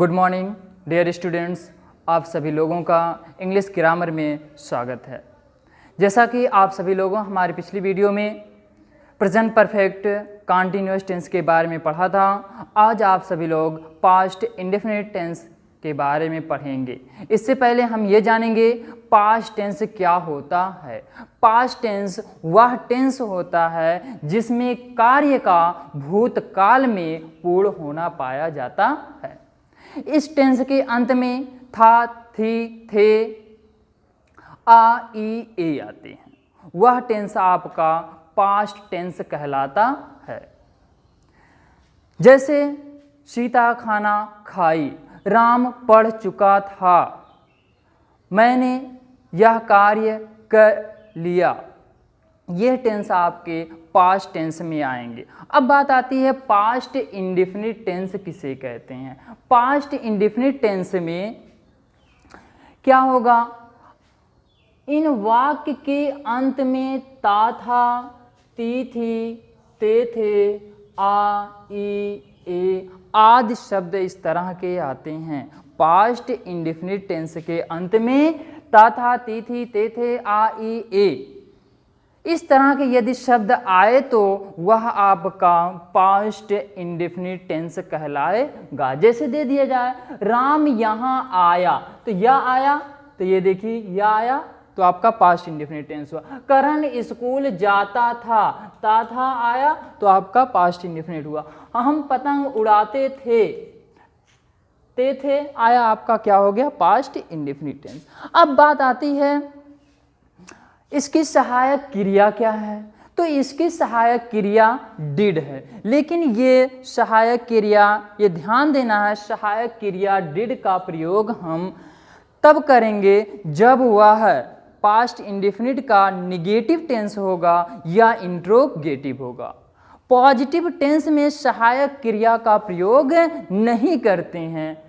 Good morning dear students, आप सभी लोगों का इंग्लिश ग्रामर में स्वागत है। जैसा कि आप सभी लोगों हमारी पिछली वीडियो में प्रेजेंट परफेक्ट कॉन्टिन्यूअस टेंस के बारे में पढ़ा था, आज आप सभी लोग पास्ट इंडेफिनिट टेंस के बारे में पढ़ेंगे। इससे पहले हम ये जानेंगे पास्ट टेंस क्या होता है। पास्ट टेंस वह टेंस होता है जिसमें कार्य का भूतकाल में पूर्ण होना पाया जाता है। इस टेंस के अंत में था, थी, थे, आ, ई, ए आते हैं। वह टेंस आपका पास्ट टेंस कहलाता है। जैसे सीता खाना खाई, राम पढ़ चुका था, मैंने यह कार्य कर लिया। यह टेंस आपके पास्ट टेंस में आएंगे। अब बात आती है पास्ट इंडेफिनिट टेंस किसे कहते हैं। पास्ट इंडेफिनिट टेंस में क्या होगा, इन वाक्य के अंत में ता था, ती थी, ते थे, आ, ई, ए आदि शब्द इस तरह के आते हैं। पास्ट इंडेफिनिट टेंस के अंत में ता था, ती थी, ते थे, आ, ई, ए इस तरह के यदि शब्द आए तो वह आपका पास्ट इंडेफिनिट टेंस कहलाएगा। जैसे दे दिया जाए राम यहाँ आया, तो यह आया, तो ये देखिए यह आया तो आपका पास्ट इंडेफिनिट टेंस हुआ। करण स्कूल जाता था, ता था आया तो आपका पास्ट इंडेफिनिट हुआ। हम पतंग उड़ाते थे, ते थे आया, आपका क्या हो गया, पास्ट इंडेफिनिट टेंस। अब बात आती है इसकी सहायक क्रिया क्या है, तो इसकी सहायक क्रिया डिड है। लेकिन ये सहायक क्रिया, ये ध्यान देना है, सहायक क्रिया डिड का प्रयोग हम तब करेंगे जब वह पास्ट इंडेफिनिट का निगेटिव टेंस होगा या इंट्रोगेटिव होगा। पॉजिटिव टेंस में सहायक क्रिया का प्रयोग नहीं करते हैं।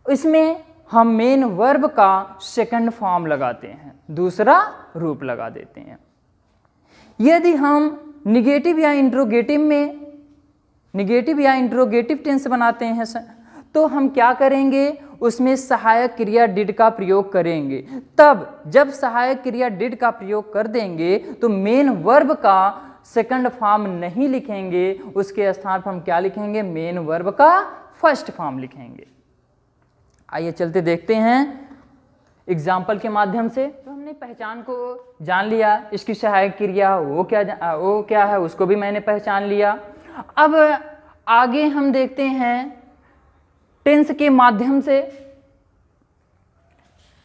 इसमें हम मेन वर्ब का सेकंड फॉर्म लगाते हैं, दूसरा रूप लगा देते हैं। यदि हम निगेटिव या इंट्रोगेटिव टेंस बनाते हैं तो हम क्या करेंगे, उसमें सहायक क्रिया डिड का प्रयोग करेंगे। तब जब सहायक क्रिया डिड का प्रयोग कर देंगे तो मेन वर्ब का सेकंड फॉर्म नहीं लिखेंगे, उसके स्थान पर हम क्या लिखेंगे, मेन वर्ब का फर्स्ट फॉर्म लिखेंगे। आइए चलते देखते हैं एग्जाम्पल के माध्यम से। तो हमने पहचान को जान लिया, इसकी सहायक क्रिया वो क्या है उसको भी मैंने पहचान लिया। अब आगे हम देखते हैं टेंस के माध्यम से,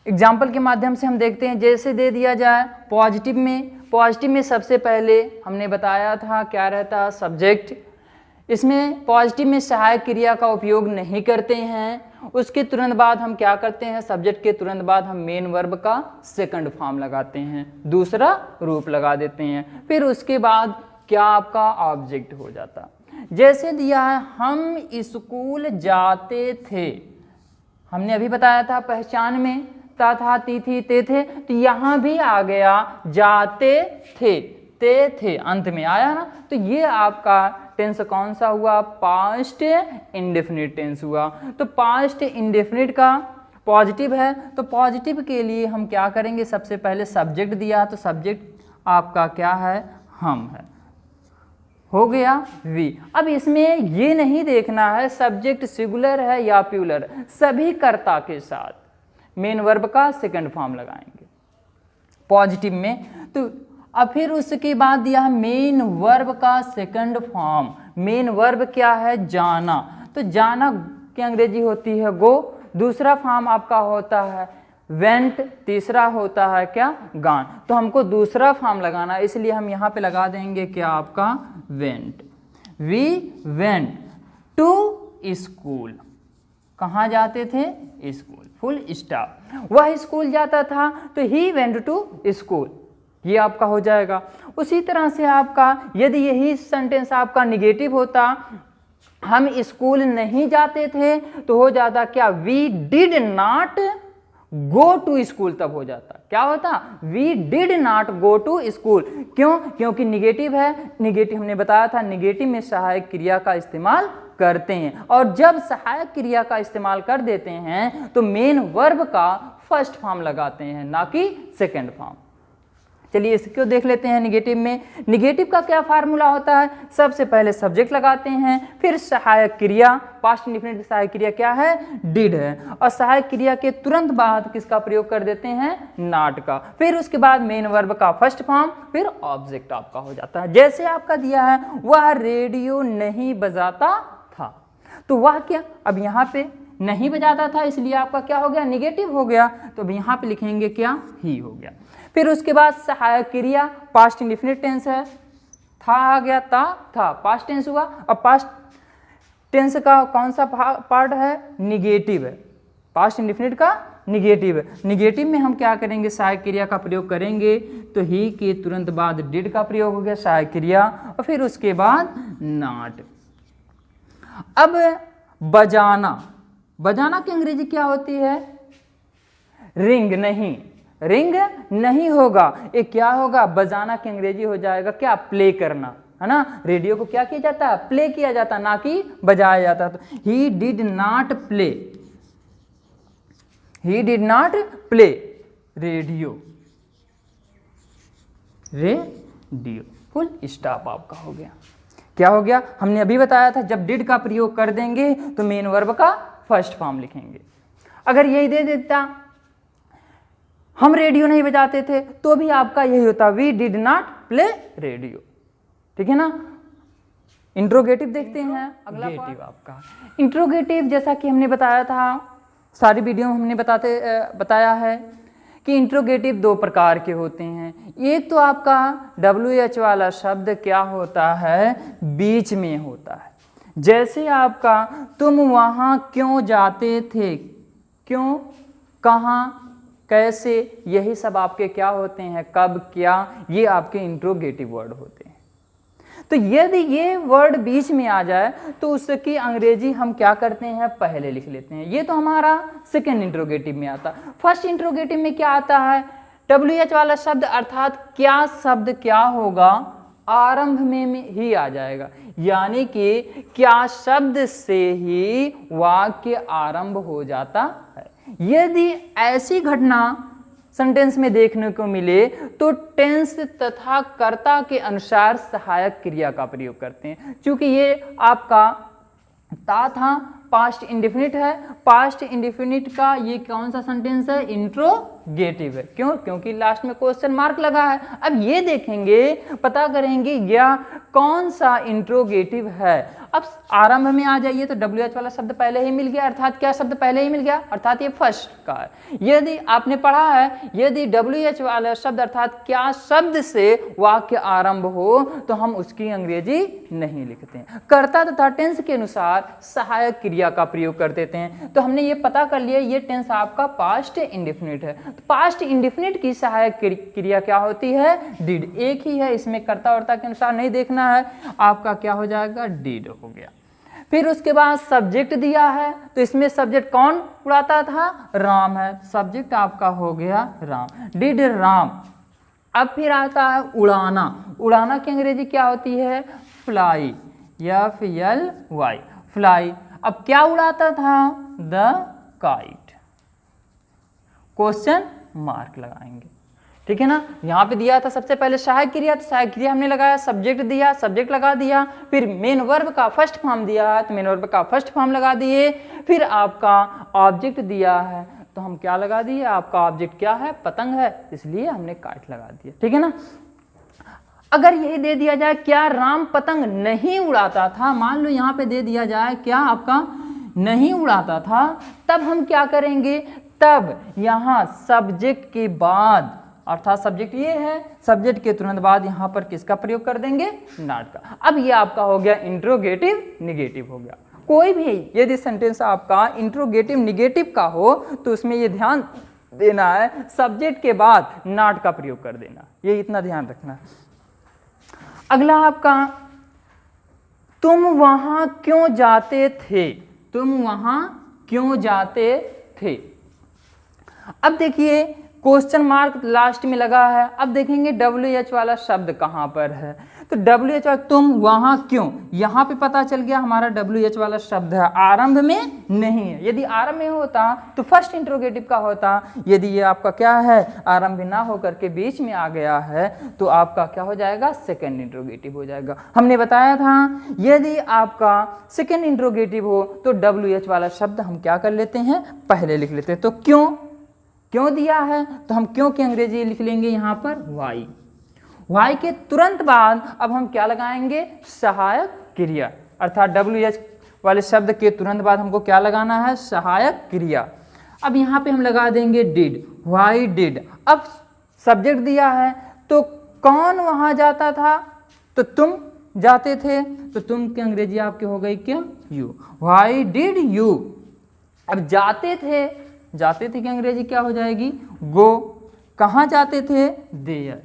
एग्जाम्पल के माध्यम से हम देखते हैं। जैसे दे दिया जाए पॉजिटिव में सबसे पहले हमने बताया था क्या रहता, सब्जेक्ट। इसमें पॉजिटिव में सहायक क्रिया का उपयोग नहीं करते हैं। उसके तुरंत बाद हम क्या करते हैं, सब्जेक्ट के तुरंत बाद हम मेन वर्ब का सेकंड फॉर्म लगाते हैं, दूसरा रूप लगा देते हैं। फिर उसके बाद क्या आपका ऑब्जेक्ट हो जाता। जैसे दिया है हम स्कूल जाते थे, हमने अभी बताया था पहचान में ता था, ती थी, ते थे, तो यहाँ भी आ गया जाते थे, ते थे अंत में आया ना, तो ये आपका टेंस कौन सा हुआ, पास्ट इंडेफिनिट टेंस हुआ। तो पास्ट इंडेफिनिट का पॉजिटिव है, तो पॉजिटिव के लिए हम क्या करेंगे, सबसे पहले सब्जेक्ट दिया, तो सब्जेक्ट आपका क्या है, हम है, हो गया वी। अब इसमें ये नहीं देखना है सब्जेक्ट सिंगुलर है या प्लूरल, सभी कर्ता के साथ मेन वर्ब का सेकंड फॉर्म लगाएंगे पॉजिटिव में। तो अब फिर उसके बाद दिया है मेन वर्ब का सेकंड फॉर्म। मेन वर्ब क्या है, जाना, तो जाना की अंग्रेजी होती है गो, दूसरा फॉर्म आपका होता है वेंट, तीसरा होता है क्या, गान। तो हमको दूसरा फॉर्म लगाना है, इसलिए हम यहाँ पे लगा देंगे क्या आपका went. We went to school, कहाँ जाते थे, स्कूल, फुल स्टॉप। वह स्कूल जाता था तो ही वेंट टू स्कूल, ये आपका हो जाएगा। उसी तरह से आपका यदि यही सेंटेंस आपका निगेटिव होता, हम स्कूल नहीं जाते थे, तो हो जाता क्या, we did not go to school तब हो जाता। क्या होता? We did not go to school. क्यों? क्योंकि निगेटिव है। निगेटिव हमने बताया था, निगेटिव में सहायक क्रिया का इस्तेमाल करते हैं, और जब सहायक क्रिया का इस्तेमाल कर देते हैं तो मेन वर्ब का फर्स्ट फॉर्म लगाते हैं, ना कि सेकेंड फॉर्म। चलिए इसको देख लेते हैं। निगेटिव में, निगेटिव का क्या फार्मूला होता है? सबसे पहले सब्जेक्ट लगाते हैं, फिर सहायक क्रिया, पास्ट इंडेफिनिट की सहायक क्रिया क्या है? डिड है, और सहायक क्रिया के तुरंत बाद किसका प्रयोग कर देते हैं? नॉट का। फिर उसके बाद मेन वर्ब का फर्स्ट फॉर्म, फिर ऑब्जेक्ट आपका हो जाता है। जैसे आपका दिया है, वह रेडियो नहीं बजाता था, तो वह क्या, अब यहाँ पे नहीं बजाता था, इसलिए आपका क्या हो गया? निगेटिव हो गया। तो अब यहाँ पे लिखेंगे क्या? ही हो गया। फिर उसके बाद सहायक क्रिया, पास्ट इंडेफिनिट टेंस है, था आ गया, था पास्ट टेंस हुआ। अब पास्ट टेंस का कौन सा पार्ट है? निगेटिव है। पास्ट इंडेफिनिट का निगेटिव है। निगेटिव में हम क्या करेंगे? सहायक क्रिया का प्रयोग करेंगे, तो ही के तुरंत बाद डिड का प्रयोग हो गया, सहायक क्रिया, और फिर उसके बाद नॉट। अब बजाना, बजाना की अंग्रेजी क्या होती है? रिंग नहीं, रिंग नहीं होगा, ये क्या होगा? बजाना की अंग्रेजी हो जाएगा क्या? प्ले करना, है ना। रेडियो को क्या किया जाता है? प्ले किया जाता, ना कि बजाया जाता। तो he did not play, he did not play radio, radio, full stop आपका हो गया। क्या हो गया? हमने अभी बताया था, जब डिड का प्रयोग कर देंगे तो मेन वर्ब का फर्स्ट फॉर्म लिखेंगे। अगर यही दे देता, हम रेडियो नहीं बजाते थे, तो भी आपका यही होता, we did not play radio. ठीक है ना। इंट्रोगेटिव देखते हैं अगला पार्ट आपका। इंट्रोगेटिव जैसा कि हमने बताया था, सारी वीडियो में हमने बताया है कि इंट्रोगेटिव दो प्रकार के होते हैं। एक तो आपका WH वाला शब्द क्या होता है? बीच में होता है। जैसे आपका तुम वहाँ क्यों जाते थे, क्यों, कहाँ, कैसे, यही सब आपके क्या होते हैं? कब, क्या, ये आपके इंट्रोगेटिव वर्ड होते हैं। तो यदि ये वर्ड बीच में आ जाए तो उसकी अंग्रेजी हम क्या करते हैं? पहले लिख लेते हैं। ये तो हमारा सेकेंड इंट्रोगेटिव में आता। फर्स्ट इंट्रोगेटिव में क्या आता है? WH वाला शब्द अर्थात क्या शब्द क्या होगा? आरंभ में ही आ जाएगा, यानी कि क्या शब्द से ही वाक्य आरंभ हो जाता है। यदि ऐसी घटना सेंटेंस में देखने को मिले तो टेंस तथा कर्ता के अनुसार सहायक क्रिया का प्रयोग करते हैं। क्योंकि ये आपका था, पास्ट इंडेफिनिट है, पास्ट इंडेफिनिट का ये कौन सा सेंटेंस है? इंट्रोगेटिव है। क्यों? क्योंकि लास्ट में क्वेश्चन मार्क लगा है। अब ये देखेंगे, पता करेंगे यह कौन सा इंट्रोगेटिव है। अब आरंभ में आ जाइए तो WH वाला शब्द पहले ही मिल गया, अर्थात क्या शब्द पहले ही मिल गया? अर्थात ये फर्स्ट का है। यदि आपने पढ़ा है, यदि WH वाला शब्द अर्थात क्या शब्द से वाक्य आरंभ हो तो हम उसकी अंग्रेजी नहीं लिखते हैं, कर्ता तथा टेंस के अनुसार सहायक क्रिया का प्रयोग कर देते हैं। तो हमने ये पता कर लिया, ये टेंस आपका पास्ट इंडेफिनिट है। तो पास्ट इंडेफिनिट की सहायक क्रिया क्या होती है? डिड। एक ही है, इसमें कर्ता वर्ता के अनुसार नहीं देखना है, आपका क्या हो जाएगा? डिड हो गया। फिर उसके बाद सब्जेक्ट दिया है, तो इसमें सब्जेक्ट कौन उड़ाता था? राम है। सब्जेक्ट आपका हो गया राम, डिड राम। अब फिर आता है उड़ाना। उड़ाना की अंग्रेजी क्या होती है? Fly, FLY, fly. अब क्या उड़ाता था? द काइट, क्वेश्चन मार्क लगाएंगे। ठीक है ना। यहाँ पे दिया था सबसे पहले सहायक क्रिया, तो सहायक क्रिया हमने लगाया, सब्जेक्ट दिया, सब्जेक्ट लगा दिया, फिर मेन वर्ब का फर्स्ट फॉर्म दिया है तो मेन वर्ब का फर्स्ट फॉर्म लगा दिए, फिर आपका ऑब्जेक्ट दिया है तो हम क्या लगा दिए? आपका ऑब्जेक्ट क्या है? पतंग है, इसलिए हमने काइट लगा दिया। ठीक है ना। अगर यही दे दिया जाए क्या राम पतंग नहीं उड़ाता था, मान लो यहाँ पे दे दिया जाए क्या आपका नहीं उड़ाता था, तब हम क्या करेंगे? तब यहाँ सब्जेक्ट के बाद, अर्थात सब्जेक्ट ये है, सब्जेक्ट के तुरंत बाद यहाँ पर किसका प्रयोग कर देंगे? नॉट का। अब ये आपका हो गया इंट्रोगेटिव निगेटिव हो गया। कोई भी यदि सेंटेंस आपका इंट्रोगेटिव निगेटिव का हो तो उसमें ये ध्यान देना है, सब्जेक्ट के बाद नॉट का प्रयोग कर देना, ये इतना ध्यान रखना। अगला आपका तुम वहां क्यों जाते थे, तुम वहां क्यों जाते थे। अब देखिए क्वेश्चन मार्क लास्ट में लगा है। अब देखेंगे WH वाला शब्द कहाँ पर है। तो WH वाला तुम वहाँ क्यों, यहाँ पे पता चल गया हमारा WH वाला शब्द है, आरंभ में नहीं है। यदि आरंभ में होता तो फर्स्ट इंट्रोगेटिव का होता। यदि ये आपका क्या है, आरंभ में ना होकर के बीच में आ गया है तो आपका क्या हो जाएगा, सेकेंड इंट्रोगेटिव हो जाएगा। हमने बताया था यदि आपका सेकेंड इंट्रोगेटिव हो तो WH वाला शब्द हम क्या कर लेते हैं, पहले लिख लेते हैं। तो क्यों दिया है, तो हम क्यों की अंग्रेजी लिख लेंगे यहाँ पर वाई। वाई के तुरंत बाद अब हम क्या लगाएंगे, सहायक क्रिया, अर्थात WH वाले शब्द के तुरंत बाद हमको क्या लगाना है, सहायक क्रिया। अब यहाँ पे हम लगा देंगे डिड, वाई डिड। अब सब्जेक्ट दिया है तो कौन वहाँ जाता था, तो तुम जाते थे, तो तुम की अंग्रेजी आपकी हो गई क्या, यू। Y did you. अब जाते थे की अंग्रेजी क्या हो जाएगी, गो। कहाँ जाते थे, देयर।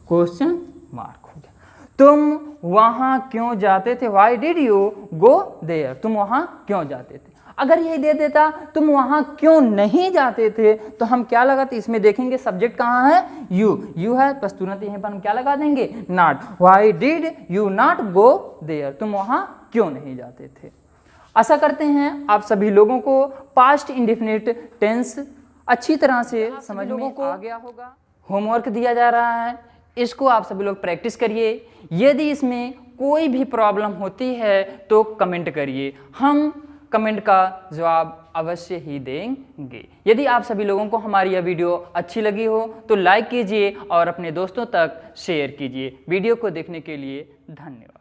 क्वेश्चन मार्क हो गया। तुम वहां क्यों जाते थे, why did you go there, तुम वहां क्यों जाते थे। अगर यही दे देता तुम वहां क्यों नहीं जाते थे, तो हम क्या लगाते, इसमें देखेंगे सब्जेक्ट कहाँ है, यू है, बस तुरंत यहीं पर हम क्या लगा देंगे, not. Why did you not go there, तुम वहां क्यों नहीं जाते थे। आशा करते हैं आप सभी लोगों को पास्ट इंडेफिनिट टेंस अच्छी तरह से समझ में आ गया होगा। होमवर्क दिया जा रहा है, इसको आप सभी लोग प्रैक्टिस करिए। यदि इसमें कोई भी प्रॉब्लम होती है तो कमेंट करिए, हम कमेंट का जवाब अवश्य ही देंगे। यदि आप सभी लोगों को हमारी यह वीडियो अच्छी लगी हो तो लाइक कीजिए और अपने दोस्तों तक शेयर कीजिए। वीडियो को देखने के लिए धन्यवाद।